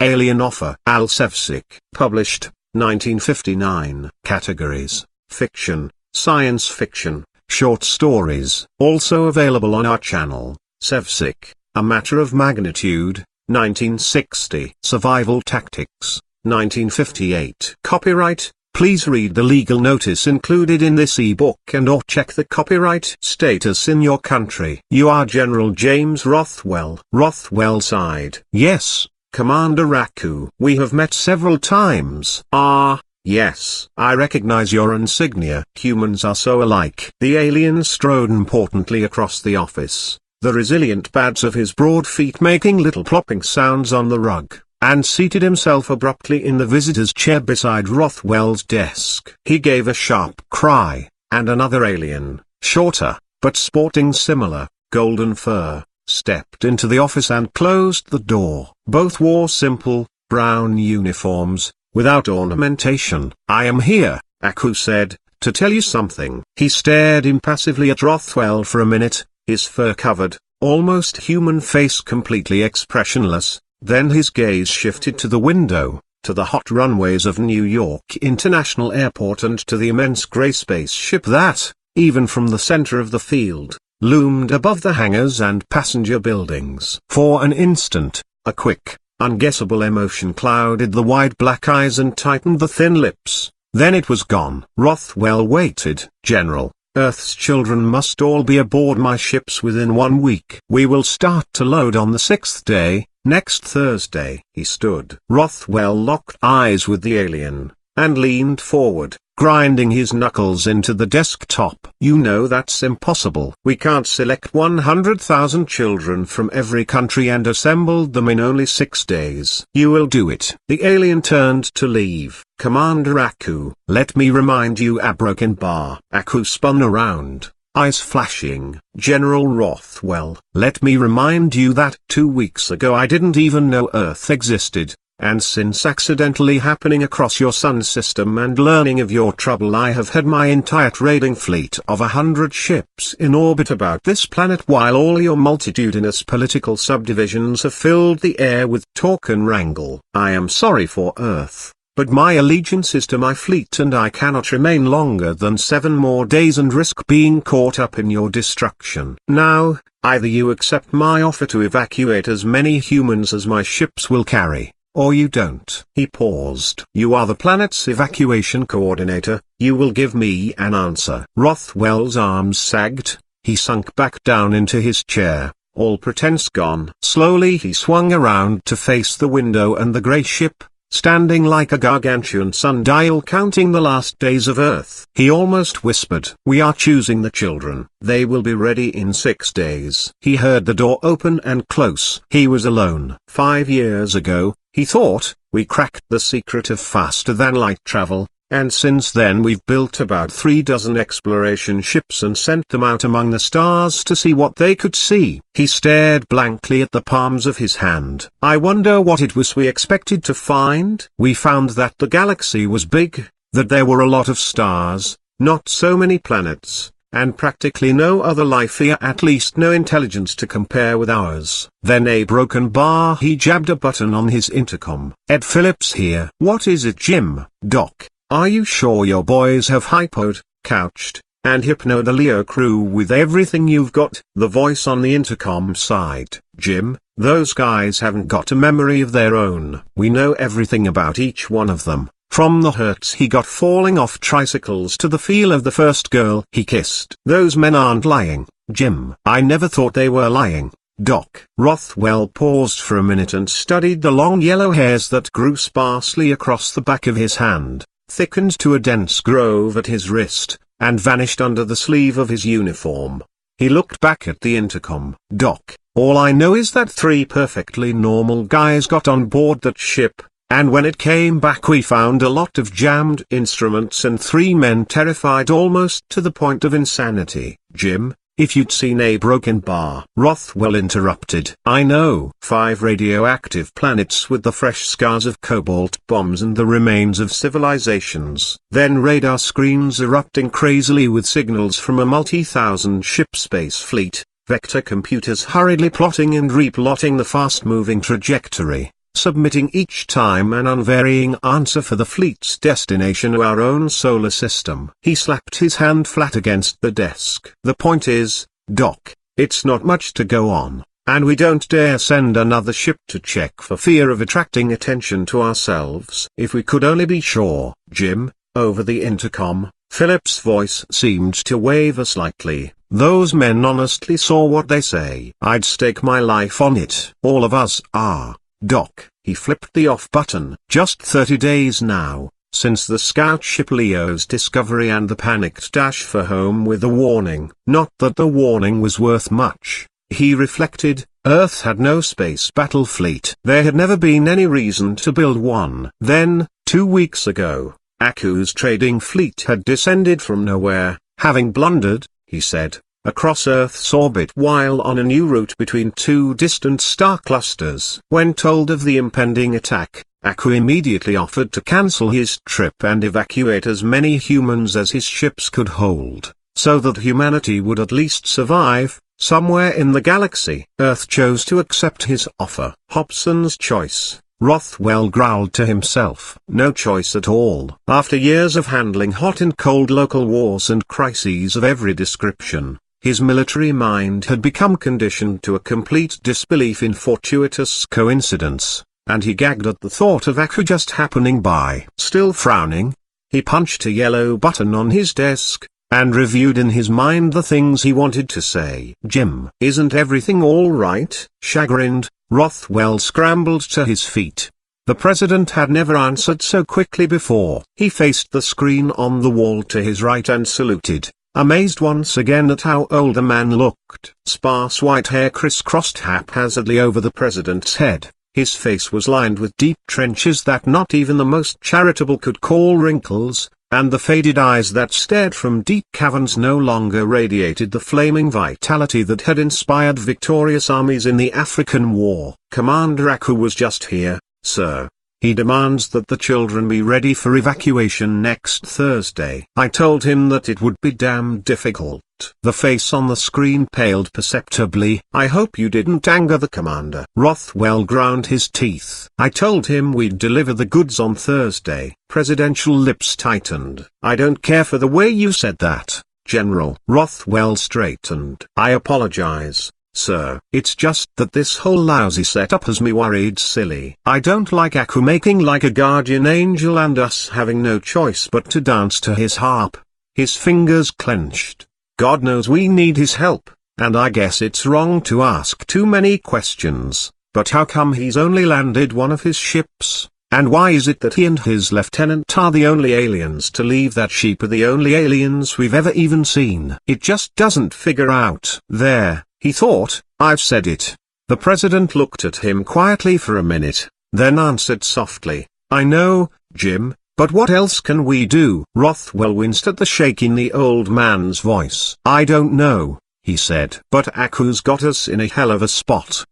Alien Offer. Al Sevcik. Published, 1959. Categories: fiction, science fiction, short stories. Also available on our channel. Sevcik, A Matter of Magnitude, 1960. Survival Tactics, 1958. Copyright. Please read the legal notice included in this ebook and/or check the copyright status in your country. You are General James Rothwell. Rothwell sighed. Yes, Commander Raku. We have met several times. Ah, yes. I recognize your insignia. Humans are so alike. The alien strode importantly across the office, the resilient pads of his broad feet making little plopping sounds on the rug, and seated himself abruptly in the visitor's chair beside Rothwell's desk. He gave a sharp cry, and another alien, shorter, but sporting similar, golden fur, stepped into the office and closed the door. Both wore simple, brown uniforms, without ornamentation. "I am here," Aku said, "to tell you something." He stared impassively at Rothwell for a minute, his fur-covered, almost human face completely expressionless. Then his gaze shifted to the window, to the hot runways of New York International Airport and to the immense gray spaceship that, even from the center of the field, loomed above the hangars and passenger buildings. For an instant, a quick, unguessable emotion clouded the wide black eyes and tightened the thin lips. Then it was gone. Rothwell waited. "General, Earth's children must all be aboard my ships within 1 week. We will start to load on the 6th day. Next Thursday." He stood. Rothwell locked eyes with the alien, and leaned forward, grinding his knuckles into the desktop. "You know that's impossible. We can't select 100,000 children from every country and assemble them in only 6 days." "You will do it." The alien turned to leave. "Commander Aku, let me remind you Broken Bar." Aku spun around, eyes flashing. "General Rothwell, let me remind you that 2 weeks ago I didn't even know Earth existed, and since accidentally happening across your sun system and learning of your trouble I have had my entire trading fleet of 100 ships in orbit about this planet while all your multitudinous political subdivisions have filled the air with talk and wrangle. I am sorry for Earth, but my allegiance is to my fleet and I cannot remain longer than 7 more days and risk being caught up in your destruction. Now, either you accept my offer to evacuate as many humans as my ships will carry, or you don't." He paused. "You are the planet's evacuation coordinator, you will give me an answer." Rothwell's arms sagged, he sunk back down into his chair, all pretense gone. Slowly he swung around to face the window and the grey ship, standing like a gargantuan sundial counting the last days of Earth. He almost whispered, "We are choosing the children. They will be ready in 6 days." He heard the door open and close. He was alone. 5 years ago, he thought, we cracked the secret of faster-than-light travel, and since then we've built about 3 dozen exploration ships and sent them out among the stars to see what they could see. He stared blankly at the palms of his hand. "I wonder what it was we expected to find." "We found that the galaxy was big, that there were a lot of stars, not so many planets, and practically no other life here, at least no intelligence to compare with ours." Then a broken bar. He jabbed a button on his intercom. "Ed Phillips here." "What is it, Jim?" "Doc, are you sure your boys have hypoed, couched, and hypnoed the Leo crew with everything you've got?" The voice on the intercom sighed. "Jim, those guys haven't got a memory of their own. We know everything about each one of them, from the hurts he got falling off tricycles to the feel of the first girl he kissed. Those men aren't lying, Jim." "I never thought they were lying, Doc." Rothwell paused for a minute and studied the long yellow hairs that grew sparsely across the back of his hand, thickened to a dense grove at his wrist, and vanished under the sleeve of his uniform. He looked back at the intercom. "Doc, all I know is that 3 perfectly normal guys got on board that ship, and when it came back we found a lot of jammed instruments and 3 men terrified almost to the point of insanity." "Jim, if you'd seen a broken bar," Rothwell interrupted. "I know. 5 radioactive planets with the fresh scars of cobalt bombs and the remains of civilizations. Then radar screens erupting crazily with signals from a multi-thousand ship space fleet, vector computers hurriedly plotting and replotting the fast-moving trajectory, submitting each time an unvarying answer for the fleet's destination to our own solar system. He slapped his hand flat against the desk. The point is, Doc, it's not much to go on, and we don't dare send another ship to check for fear of attracting attention to ourselves. If we could only be sure, Jim. Over the intercom, Philip's voice seemed to waver slightly. Those men honestly saw what they say. I'd stake my life on it. All of us are, Doc. He flipped the off button. Just 30 days now, since the scout ship Leo's discovery and the panicked dash for home with the warning. Not that the warning was worth much, he reflected. Earth had no space battle fleet. There had never been any reason to build one. Then, 2 weeks ago, Aku's trading fleet had descended from nowhere, having blundered, he said, across Earth's orbit while on a new route between two distant star clusters. When told of the impending attack, Aku immediately offered to cancel his trip and evacuate as many humans as his ships could hold, so that humanity would at least survive. Somewhere in the galaxy, Earth chose to accept his offer. Hobson's choice, Rothwell growled to himself. No choice at all. After years of handling hot and cold local wars and crises of every description, his military mind had become conditioned to a complete disbelief in fortuitous coincidence, and he gagged at the thought of Aku just happening by. Still frowning, he punched a yellow button on his desk, and reviewed in his mind the things he wanted to say. Jim, isn't everything all right? Chagrined, Rothwell scrambled to his feet. The president had never answered so quickly before. He faced the screen on the wall to his right and saluted, amazed once again at how old the man looked. Sparse white hair crisscrossed haphazardly over the president's head. His face was lined with deep trenches that not even the most charitable could call wrinkles, and the faded eyes that stared from deep caverns no longer radiated the flaming vitality that had inspired victorious armies in the African War. Commander Aku was just here, sir. He demands that the children be ready for evacuation next Thursday. I told him that it would be damn difficult. The face on the screen paled perceptibly. I hope you didn't anger the commander. Rothwell ground his teeth. I told him we'd deliver the goods on Thursday. Presidential lips tightened. I don't care for the way you said that, General. Rothwell straightened. I apologize, sir. It's just that this whole lousy setup has me worried silly. I don't like Aku making like a guardian angel and us having no choice but to dance to his harp. His fingers clenched. God knows we need his help, and I guess it's wrong to ask too many questions, but how come he's only landed one of his ships? And why is it that he and his lieutenant are the only aliens to leave that ship, are the only aliens we've ever even seen? It just doesn't figure out. There, he thought, I've said it. The president looked at him quietly for a minute, then answered softly, I know, Jim, but what else can we do? Rothwell winced at the shake in the old man's voice. I don't know, he said. But Aku's got us in a hell of a spot.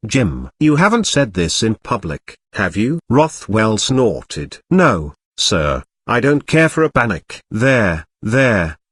Jim, you haven't said this in public, have you? Rothwell snorted. No, sir, I don't care for a panic. There,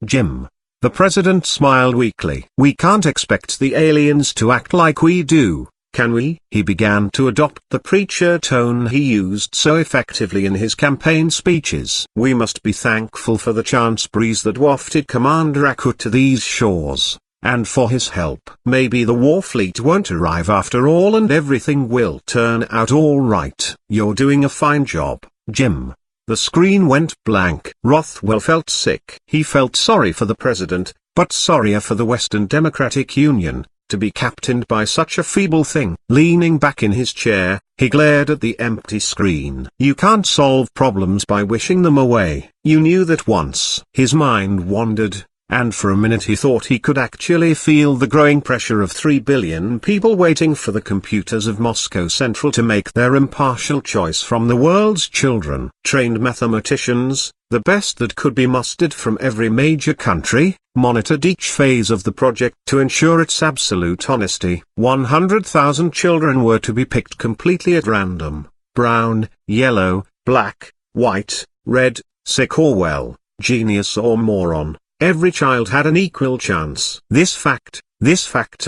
Jim. The president smiled weakly. We can't expect the aliens to act like we do, can we? He began to adopt the preacher tone he used so effectively in his campaign speeches. We must be thankful for the chance breeze that wafted Commander Aku to these shores, and for his help. Maybe the war fleet won't arrive after all and everything will turn out all right. You're doing a fine job, Jim. The screen went blank. Rothwell felt sick. He felt sorry for the president, but sorrier for the Western Democratic Union, to be captained by such a feeble thing. Leaning back in his chair, he glared at the empty screen. You can't solve problems by wishing them away. You knew that once. His mind wandered, and for a minute he thought he could actually feel the growing pressure of 3 billion people waiting for the computers of Moscow Central to make their impartial choice from the world's children. Trained mathematicians, the best that could be mustered from every major country, monitored each phase of the project to ensure its absolute honesty. 100,000 children were to be picked completely at random. Brown, yellow, black, white, red, sick or well, genius or moron. Every child had an equal chance. This fact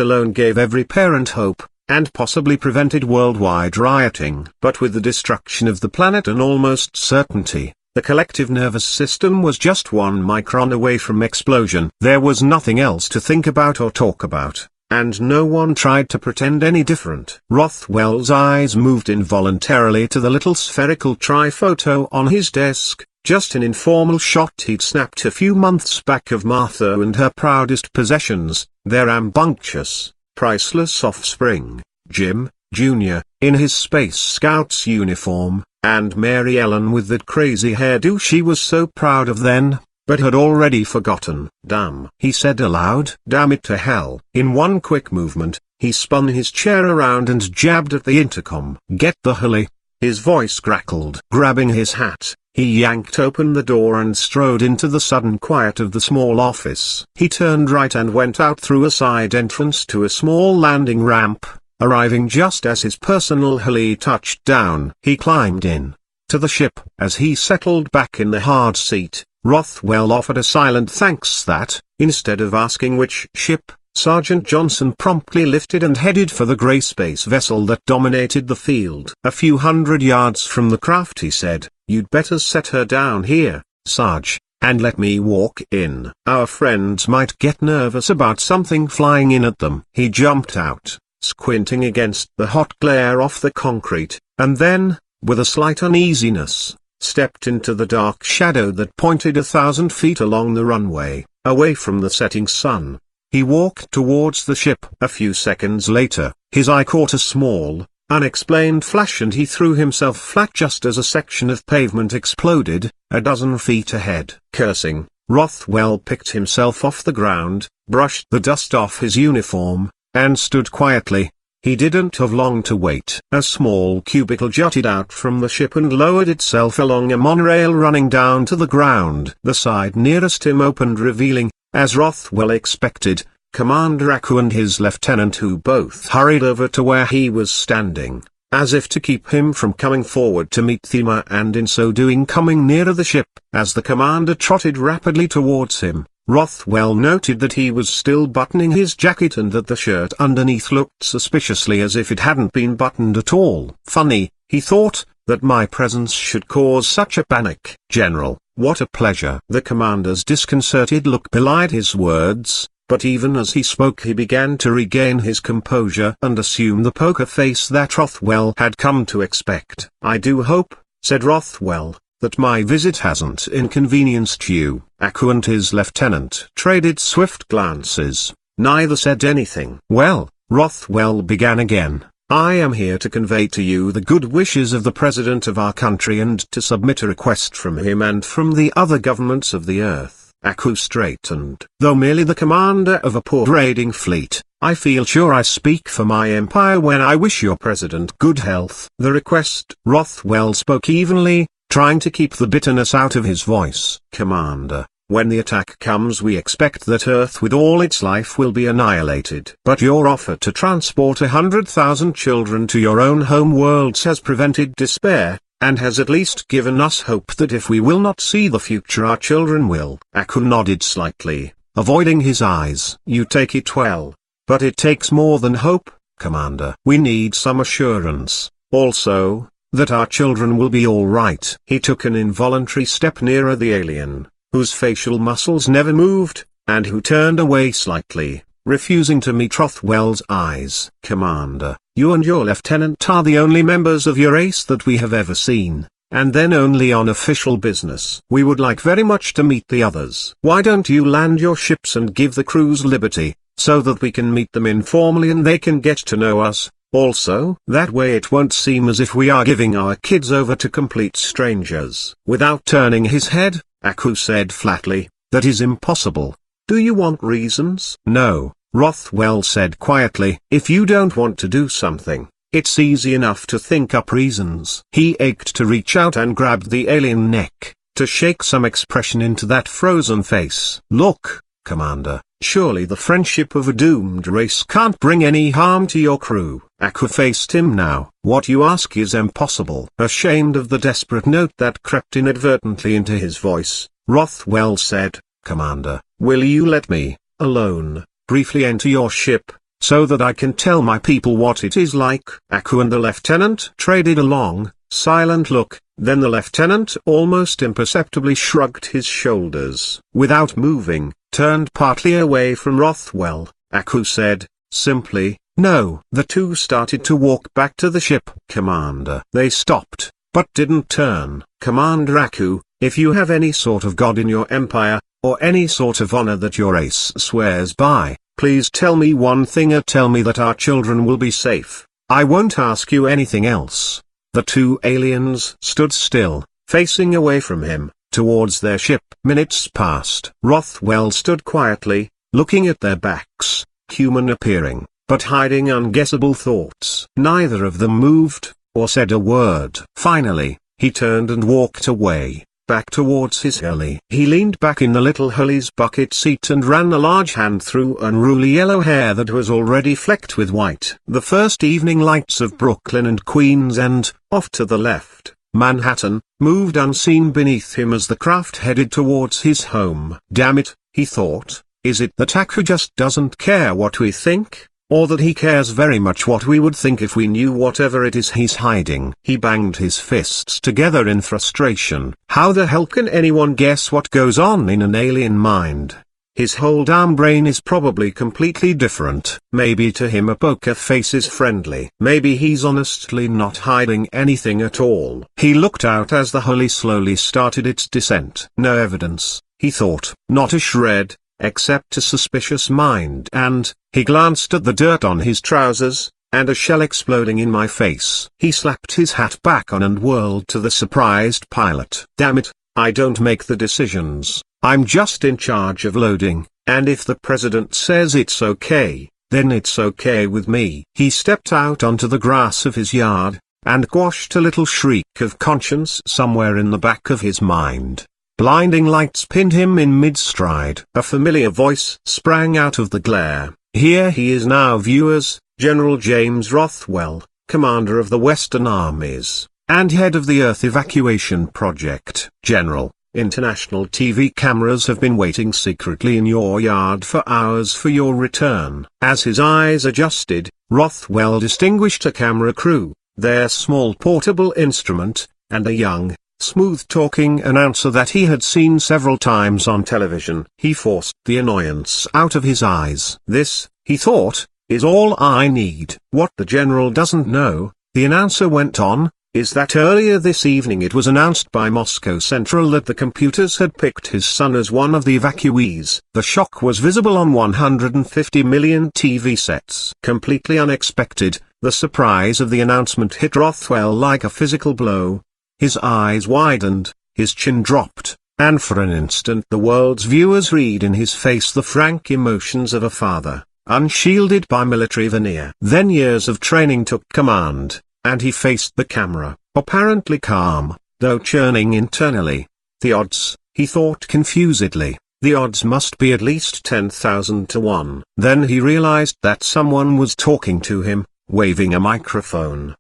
alone gave every parent hope, and possibly prevented worldwide rioting. But with the destruction of the planet an almost certainty, the collective nervous system was just 1 micron away from explosion. There was nothing else to think about or talk about, and no one tried to pretend any different. Rothwell's eyes moved involuntarily to the little spherical triphoto on his desk, just an informal shot he'd snapped a few months back of Martha and her proudest possessions, their rambunctious, priceless offspring, Jim, Jr., in his Space Scout's uniform, and Mary Ellen with that crazy hairdo she was so proud of then, but had already forgotten. "Damn," he said aloud. "Damn it to hell." In one quick movement, he spun his chair around and jabbed at the intercom. "Get the heli." His voice crackled. Grabbing his hat, he yanked open the door and strode into the sudden quiet of the small office. He turned right and went out through a side entrance to a small landing ramp, arriving just as his personal heli touched down. He climbed in to the ship. As he settled back in the hard seat, Rothwell offered a silent thanks that, instead of asking which ship, Sergeant Johnson promptly lifted and headed for the gray space vessel that dominated the field. A few hundred yards from the craft he said, "You'd better set her down here, Sarge, and let me walk in. Our friends might get nervous about something flying in at them." He jumped out, squinting against the hot glare off the concrete, and then, with a slight uneasiness, stepped into the dark shadow that pointed 1,000 feet along the runway, away from the setting sun. He walked towards the ship. A few seconds later, his eye caught a small, unexplained flash and he threw himself flat just as a section of pavement exploded, a dozen feet ahead. Cursing, Rothwell picked himself off the ground, brushed the dust off his uniform, and stood quietly. He didn't have long to wait. A small cubicle jutted out from the ship and lowered itself along a monorail running down to the ground. The side nearest him opened, revealing, as Rothwell expected, Commander Aku and his lieutenant, who both hurried over to where he was standing, as if to keep him from coming forward to meet Thema, and in so doing coming nearer the ship. As the commander trotted rapidly towards him, Rothwell noted that he was still buttoning his jacket and that the shirt underneath looked suspiciously as if it hadn't been buttoned at all. Funny, he thought, that my presence should cause such a panic. "General, what a pleasure." The commander's disconcerted look belied his words, but even as he spoke he began to regain his composure and assume the poker face that Rothwell had come to expect. "I do hope," said Rothwell, "that my visit hasn't inconvenienced you." Aku and his lieutenant traded swift glances. Neither said anything. "Well," Rothwell began again, "I am here to convey to you the good wishes of the President of our country and to submit a request from him and from the other governments of the earth." Aku straightened. "Though merely the commander of a poor raiding fleet, I feel sure I speak for my empire when I wish your president good health." The request. Rothwell spoke evenly, trying to keep the bitterness out of his voice. "Commander, when the attack comes we expect that Earth with all its life will be annihilated. But your offer to transport 100,000 children to your own home worlds has prevented despair, and has at least given us hope that if we will not see the future our children will." Aku nodded slightly, avoiding his eyes. "You take it well. But it takes more than hope, Commander. We need some assurance, also, that our children will be all right." He took an involuntary step nearer the alien, whose facial muscles never moved, and who turned away slightly, refusing to meet Rothwell's eyes. "Commander, you and your lieutenant are the only members of your race that we have ever seen, and then only on official business. We would like very much to meet the others. Why don't you land your ships and give the crews liberty, so that we can meet them informally and they can get to know us? Also, that way it won't seem as if we are giving our kids over to complete strangers." Without turning his head, Aku said flatly, "That is impossible. Do you want reasons?" "No," Rothwell said quietly. "If you don't want to do something, it's easy enough to think up reasons." He ached to reach out and grab the alien neck, to shake some expression into that frozen face. "Look, Commander, surely the friendship of a doomed race can't bring any harm to your crew." Aku faced him now. "What you ask is impossible." Ashamed of the desperate note that crept inadvertently into his voice, Rothwell said, "Commander, will you let me, alone, briefly enter your ship, so that I can tell my people what it is like." Aku and the lieutenant traded a long, silent look, then the lieutenant almost imperceptibly shrugged his shoulders. Without moving, turned partly away from Rothwell, Aku said, simply, "No." The two started to walk back to the ship. "Commander." They stopped, but didn't turn. "Commander Aku, if you have any sort of god in your empire, or any sort of honor that your race swears by, please tell me one thing, or tell me that our children will be safe. I won't ask you anything else." The two aliens stood still, facing away from him, towards their ship. Minutes passed. Rothwell stood quietly, looking at their backs, human appearing, but hiding unguessable thoughts. Neither of them moved, or said a word. Finally, he turned and walked away, back towards his heli. He leaned back in the little heli's bucket seat and ran a large hand through unruly yellow hair that was already flecked with white. The first evening lights of Brooklyn and Queens and, off to the left, Manhattan, moved unseen beneath him as the craft headed towards his home. "Damn it," he thought, "is it that Aku just doesn't care what we think? Or that he cares very much what we would think if we knew whatever it is he's hiding?" He banged his fists together in frustration. How the hell can anyone guess what goes on in an alien mind? His whole damn brain is probably completely different. Maybe to him a poker face is friendly. Maybe he's honestly not hiding anything at all. He looked out as the heli slowly started its descent. No evidence, he thought. Not a shred, except a suspicious mind. And, he glanced at the dirt on his trousers, and a shell exploding in my face. He slapped his hat back on and whirled to the surprised pilot. "Damn it, I don't make the decisions. I'm just in charge of loading, and if the president says it's okay, then it's okay with me." He stepped out onto the grass of his yard, and quashed a little shriek of conscience somewhere in the back of his mind. Blinding lights pinned him in mid-stride. A familiar voice sprang out of the glare. "Here he is now, viewers, General James Rothwell, commander of the Western Armies, and head of the Earth Evacuation Project. General, international TV cameras have been waiting secretly in your yard for hours for your return." As his eyes adjusted, Rothwell distinguished a camera crew, their small portable instrument, and a young, smooth-talking announcer that he had seen several times on television. He forced the annoyance out of his eyes. "This," he thought, "is all I need." "What the general doesn't know," the announcer went on, "is that earlier this evening it was announced by Moscow Central that the computers had picked his son as one of the evacuees." The shock was visible on 150 million TV sets. Completely unexpected, the surprise of the announcement hit Rothwell like a physical blow. His eyes widened, his chin dropped, and for an instant the world's viewers read in his face the frank emotions of a father, unshielded by military veneer. Then years of training took command, and he faced the camera, apparently calm, though churning internally. The odds, he thought confusedly, the odds must be at least 10,000 to 1. Then he realized that someone was talking to him, waving a microphone.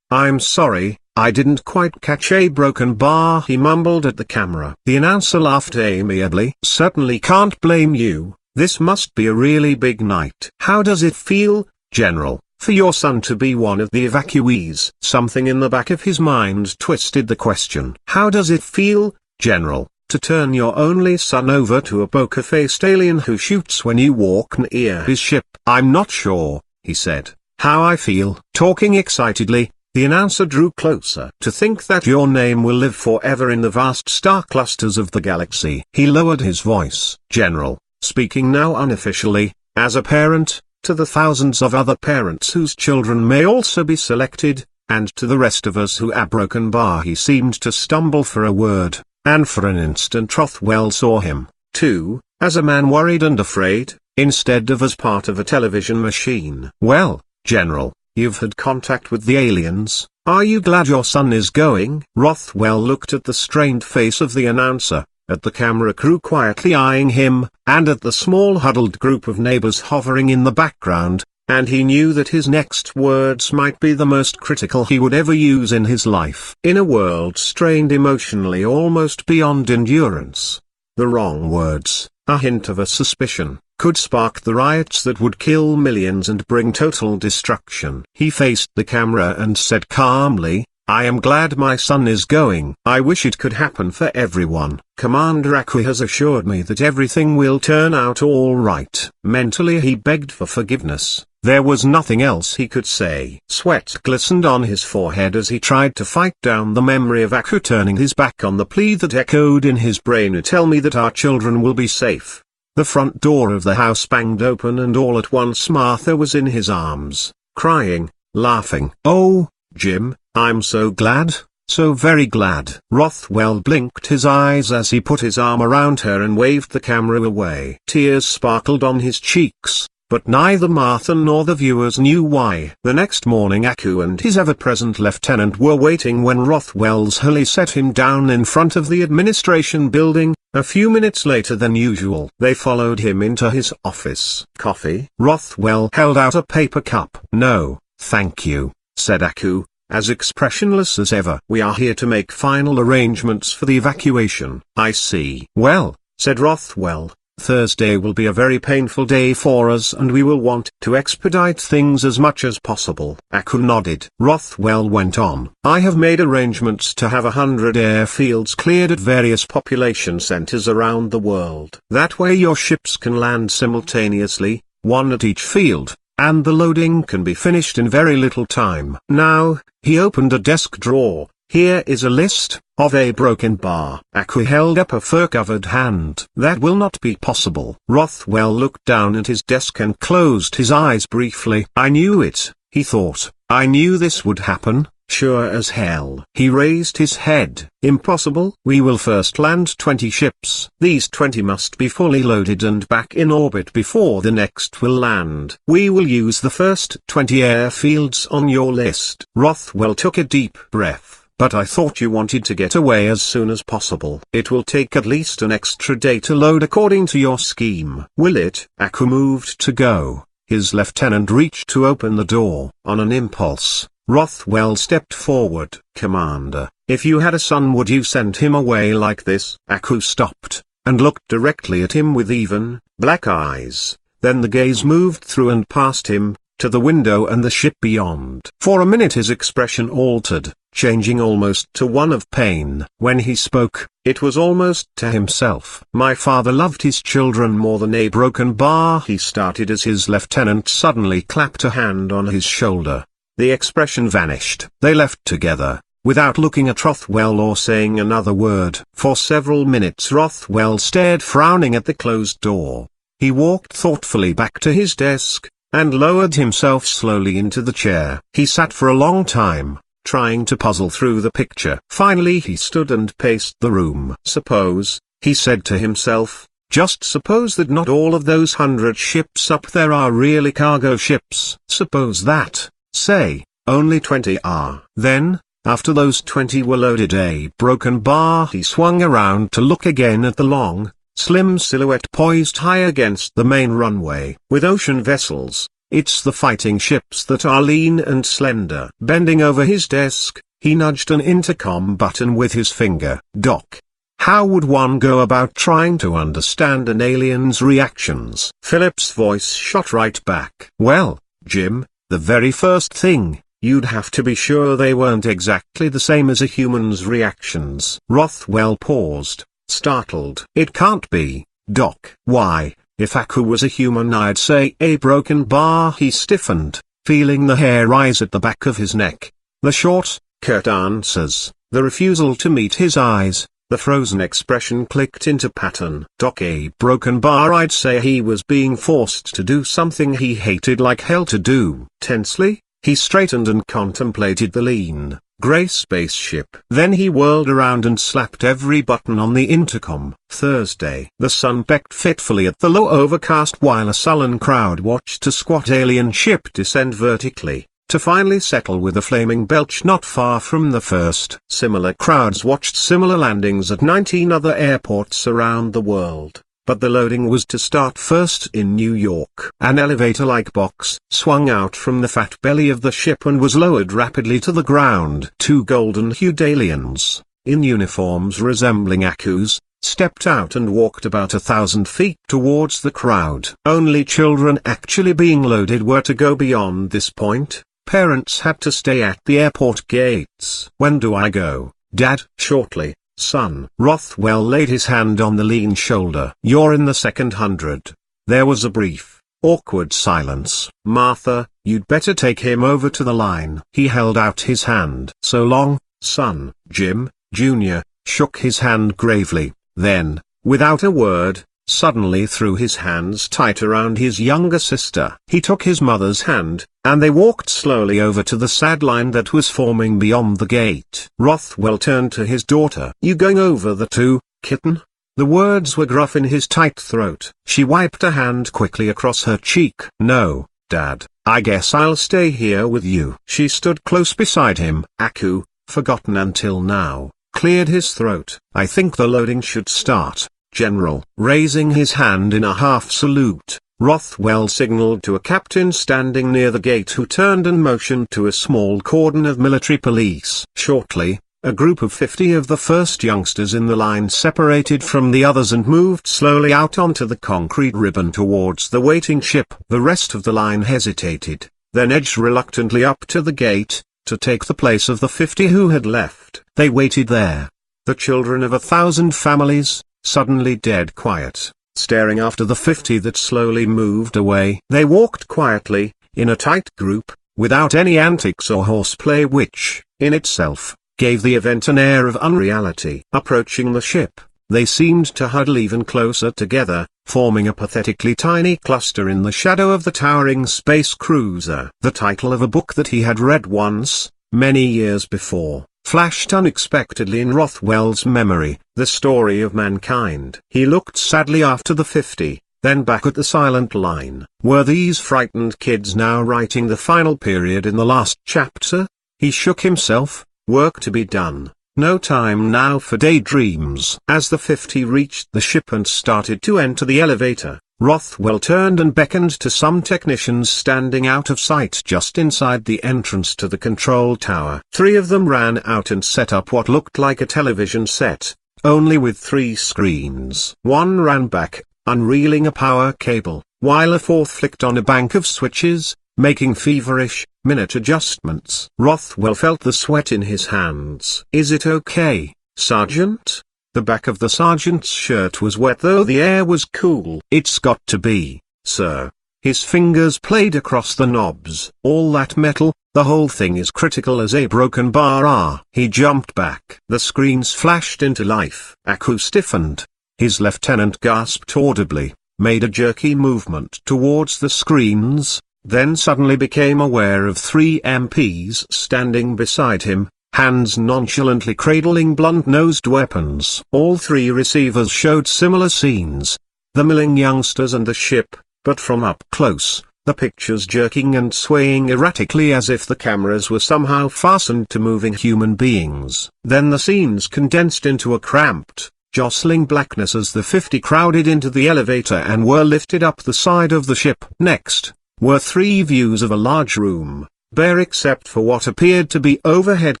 I'm sorry, I didn't quite catch a broken bar," he mumbled at the camera. The announcer laughed amiably. "Certainly can't blame you, this must be a really big night." "How does it feel, General, for your son to be one of the evacuees?" Something in the back of his mind twisted the question. "How does it feel, General, to turn your only son over to a poker-faced alien who shoots when you walk near his ship?" "I'm not sure," he said, "how I feel." Talking excitedly, the announcer drew closer. "To think that your name will live forever in the vast star clusters of the galaxy." He lowered his voice. "General, speaking now unofficially, as a parent, to the thousands of other parents whose children may also be selected, and to the rest of us who are broken bar." He seemed to stumble for a word, and for an instant Rothwell saw him, too, as a man worried and afraid, instead of as part of a television machine. "Well, General, you've had contact with the aliens. Are you glad your son is going?" Rothwell looked at the strained face of the announcer, at the camera crew quietly eyeing him, and at the small huddled group of neighbors hovering in the background, and he knew that his next words might be the most critical he would ever use in his life. In a world strained emotionally almost beyond endurance, the wrong words, a hint of a suspicion, could spark the riots that would kill millions and bring total destruction. He faced the camera and said calmly, "I am glad my son is going. I wish it could happen for everyone. Commander Aku has assured me that everything will turn out all right." Mentally he begged for forgiveness. There was nothing else he could say. Sweat glistened on his forehead as he tried to fight down the memory of Aku turning his back on the plea that echoed in his brain, "Tell me that our children will be safe." The front door of the house banged open and all at once Martha was in his arms, crying, laughing. "Oh, Jim, I'm so glad, so very glad." Rothwell blinked his eyes as he put his arm around her and waved the camera away. Tears sparkled on his cheeks, but neither Martha nor the viewers knew why. The next morning Aku and his ever-present lieutenant were waiting when Rothwell's heli set him down in front of the administration building. A few minutes later than usual, they followed him into his office. "Coffee?" Rothwell held out a paper cup. "No, thank you," said Aku, as expressionless as ever. "We are here to make final arrangements for the evacuation." "I see." "Well," said Rothwell, "Thursday will be a very painful day for us and we will want to expedite things as much as possible." Aku nodded. Rothwell went on, "I have made arrangements to have 100 airfields cleared at various population centers around the world. That way your ships can land simultaneously, one at each field, and the loading can be finished in very little time. Now," he opened a desk drawer, "here is a list of a broken bar." Aku held up a fur-covered hand. "That will not be possible." Rothwell looked down at his desk and closed his eyes briefly. "I knew it," he thought. "I knew this would happen, sure as hell." He raised his head. "Impossible. We will first land 20 ships. These 20 must be fully loaded and back in orbit before the next will land. We will use the first 20 airfields on your list." Rothwell took a deep breath. "But I thought you wanted to get away as soon as possible." "It will take at least an extra day to load according to your scheme." "Will it?" Aku moved to go. His lieutenant reached to open the door. On an impulse, Rothwell stepped forward. "Commander, if you had a son, would you send him away like this?" Aku stopped, and looked directly at him with even, black eyes. Then the gaze moved through and past him, to the window and the ship beyond. For a minute his expression altered, changing almost to one of pain. When he spoke, it was almost to himself. "My father loved his children more than a broken bar," he started as his lieutenant suddenly clapped a hand on his shoulder. The expression vanished. They left together, without looking at Rothwell or saying another word. For several minutes Rothwell stared frowning at the closed door. He walked thoughtfully back to his desk, and lowered himself slowly into the chair. He sat for a long time, trying to puzzle through the picture. Finally he stood and paced the room. "Suppose," he said to himself, "just suppose that not all of those 100 ships up there are really cargo ships. Suppose that, say, only 20 are. Then, after those 20 were loaded, a broken bar." He swung around to look again at the long, slim silhouette poised high against the main runway. "With ocean vessels, it's the fighting ships that are lean and slender." Bending over his desk, he nudged an intercom button with his finger. "Doc, how would one go about trying to understand an alien's reactions?" Philip's voice shot right back. "Well, Jim, the very first thing, you'd have to be sure they weren't exactly the same as a human's reactions." Rothwell paused, startled. "It can't be, Doc." "Why? If Aku was a human, I'd say a broken bar." He stiffened, feeling the hair rise at the back of his neck. The short, curt answers, the refusal to meet his eyes, the frozen expression clicked into pattern. "Doc, a broken bar, I'd say he was being forced to do something he hated like hell to do." Tensely, he straightened and contemplated the lean, gray spaceship. Then he whirled around and slapped every button on the intercom. Thursday. The sun pecked fitfully at the low overcast while a sullen crowd watched a squat alien ship descend vertically, to finally settle with a flaming belch not far from the first. Similar crowds watched similar landings at 19 other airports around the world. But the loading was to start first in New York. An elevator-like box swung out from the fat belly of the ship and was lowered rapidly to the ground. Two golden-hued aliens, in uniforms resembling Aku's, stepped out and walked about 1,000 feet towards the crowd. Only children actually being loaded were to go beyond this point. Parents had to stay at the airport gates. "When do I go, Dad?" "Shortly, son." Rothwell laid his hand on the lean shoulder. "You're in the second 100. There was a brief, awkward silence. "Martha, you'd better take him over to the line." He held out his hand. "So long, son." Jim, Jr., shook his hand gravely, then, without a word, suddenly threw his hands tight around his younger sister. He took his mother's hand, and they walked slowly over to the sad line that was forming beyond the gate. Rothwell turned to his daughter. "You going over the too, kitten?" The words were gruff in his tight throat. She wiped a hand quickly across her cheek. "No, Dad, I guess I'll stay here with you." She stood close beside him. Aku, forgotten until now, cleared his throat. "I think the loading should start, General." Raising his hand in a half salute, Rothwell signaled to a captain standing near the gate who turned and motioned to a small cordon of military police. Shortly, a group of 50 of the first youngsters in the line separated from the others and moved slowly out onto the concrete ribbon towards the waiting ship. The rest of the line hesitated, then edged reluctantly up to the gate, to take the place of the 50 who had left. They waited there, the children of 1,000 families, suddenly dead quiet, staring after the 50 that slowly moved away. They walked quietly, in a tight group, without any antics or horseplay which, in itself, gave the event an air of unreality. Approaching the ship, they seemed to huddle even closer together, forming a pathetically tiny cluster in the shadow of the towering space cruiser. The title of a book that he had read once, many years before, flashed unexpectedly in Rothwell's memory, The Story of Mankind. He looked sadly after the 50, then back at the silent line. Were these frightened kids now writing the final period in the last chapter? He shook himself. Work to be done. No time now for daydreams. As the 50 reached the ship and started to enter the elevator, Rothwell turned and beckoned to some technicians standing out of sight just inside the entrance to the control tower. 3 of them ran out and set up what looked like a television set, only with 3 screens. 1 ran back, unreeling a power cable, while a 4th flicked on a bank of switches, making feverish, minute adjustments. Rothwell felt the sweat in his hands. "Is it okay, Sergeant?" The back of the sergeant's shirt was wet though the air was cool. "It's got to be, sir." His fingers played across the knobs. "All that metal, the whole thing is critical as a broken bar." He jumped back. The screens flashed into life. Aku stiffened. His lieutenant gasped audibly, made a jerky movement towards the screens, then suddenly became aware of 3 MPs standing beside him, hands nonchalantly cradling blunt-nosed weapons. All 3 receivers showed similar scenes, the milling youngsters and the ship, but from up close, the pictures jerking and swaying erratically as if the cameras were somehow fastened to moving human beings. Then the scenes condensed into a cramped, jostling blackness as the 50 crowded into the elevator and were lifted up the side of the ship. Next were 3 views of a large room, bare except for what appeared to be overhead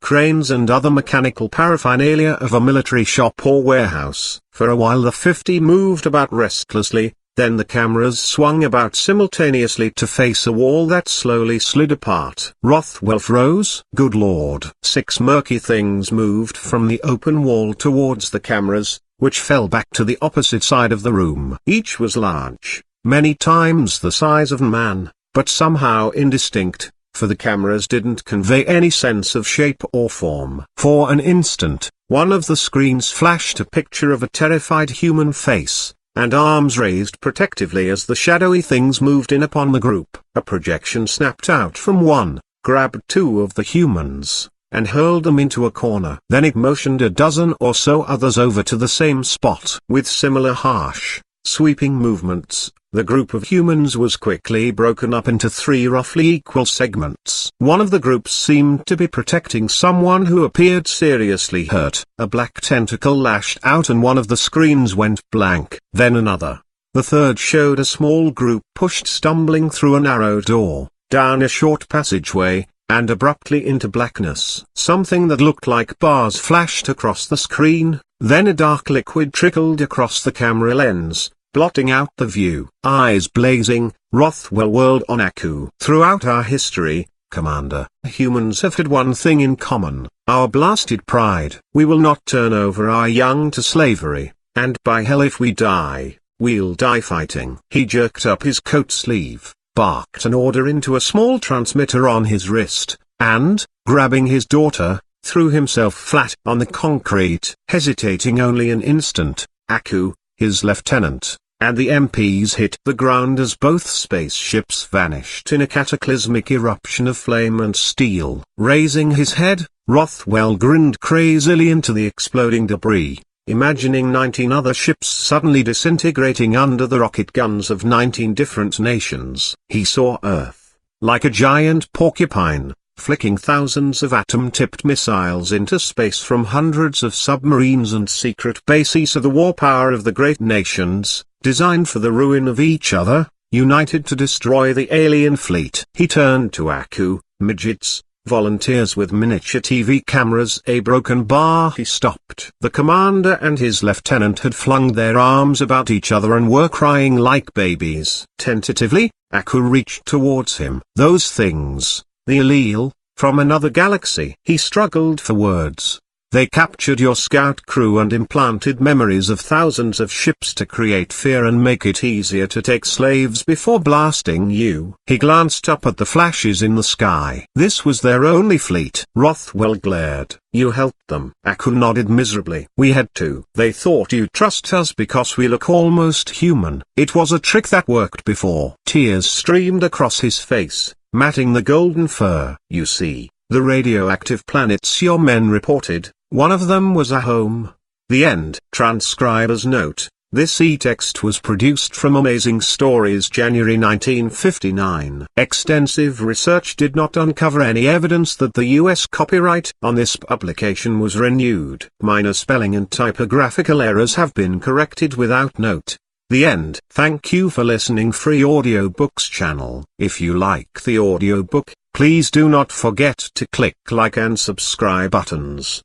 cranes and other mechanical paraphernalia of a military shop or warehouse. For a while the 50 moved about restlessly, then the cameras swung about simultaneously to face a wall that slowly slid apart. Rothwell froze. Good Lord! 6 murky things moved from the open wall towards the cameras, which fell back to the opposite side of the room. Each was large, many times the size of man, but somehow indistinct, for the cameras didn't convey any sense of shape or form. For an instant, one of the screens flashed a picture of a terrified human face, and arms raised protectively as the shadowy things moved in upon the group. A projection snapped out from one, grabbed 2 of the humans, and hurled them into a corner. Then it motioned a dozen or so others over to the same spot. With similar harsh, sweeping movements, the group of humans was quickly broken up into 3 roughly equal segments. One of the groups seemed to be protecting someone who appeared seriously hurt. A black tentacle lashed out and one of the screens went blank. Then another. The third showed a small group pushed stumbling through a narrow door, down a short passageway, and abruptly into blackness. Something that looked like bars flashed across the screen, Then a dark liquid trickled across the camera lens, blotting out the view. Eyes blazing, Rothwell whirled on Aku. Throughout our history, Commander, humans have had one thing in common, our blasted pride. We will not turn over our young to slavery, and by hell if we die, we'll die fighting. He jerked up his coat sleeve, barked an order into a small transmitter on his wrist, and, grabbing his daughter, threw himself flat on the concrete. Hesitating only an instant, Aku, his lieutenant, and the MPs hit the ground as both spaceships vanished in a cataclysmic eruption of flame and steel. Raising his head, Rothwell grinned crazily into the exploding debris, imagining 19 other ships suddenly disintegrating under the rocket guns of 19 different nations. He saw Earth, like a giant porcupine, flicking thousands of atom-tipped missiles into space from hundreds of submarines and secret bases of the war power of the great nations, designed for the ruin of each other, united to destroy the alien fleet. He turned to Aku, midgets, volunteers with miniature TV cameras. A broken bar. He stopped. The commander and his lieutenant had flung their arms about each other and were crying like babies. Tentatively, Aku reached towards him. Those things, the allele, from another galaxy. He struggled for words. They captured your scout crew and implanted memories of thousands of ships to create fear and make it easier to take slaves before blasting you. He glanced up at the flashes in the sky. This was their only fleet. Rothwell glared. You helped them. Aku nodded miserably. We had to. They thought you'd trust us because we look almost human. It was a trick that worked before. Tears streamed across his face, matting the golden fur. You see, the radioactive planets your men reported, one of them was a home. The end. Transcriber's note: this e-text was produced from Amazing Stories, January 1959. Extensive research did not uncover any evidence that the U.S. copyright on this publication was renewed. Minor spelling and typographical errors have been corrected without note. The end. Thank you for listening. Free Audiobooks channel. If you like the audiobook, please do not forget to click like and subscribe buttons.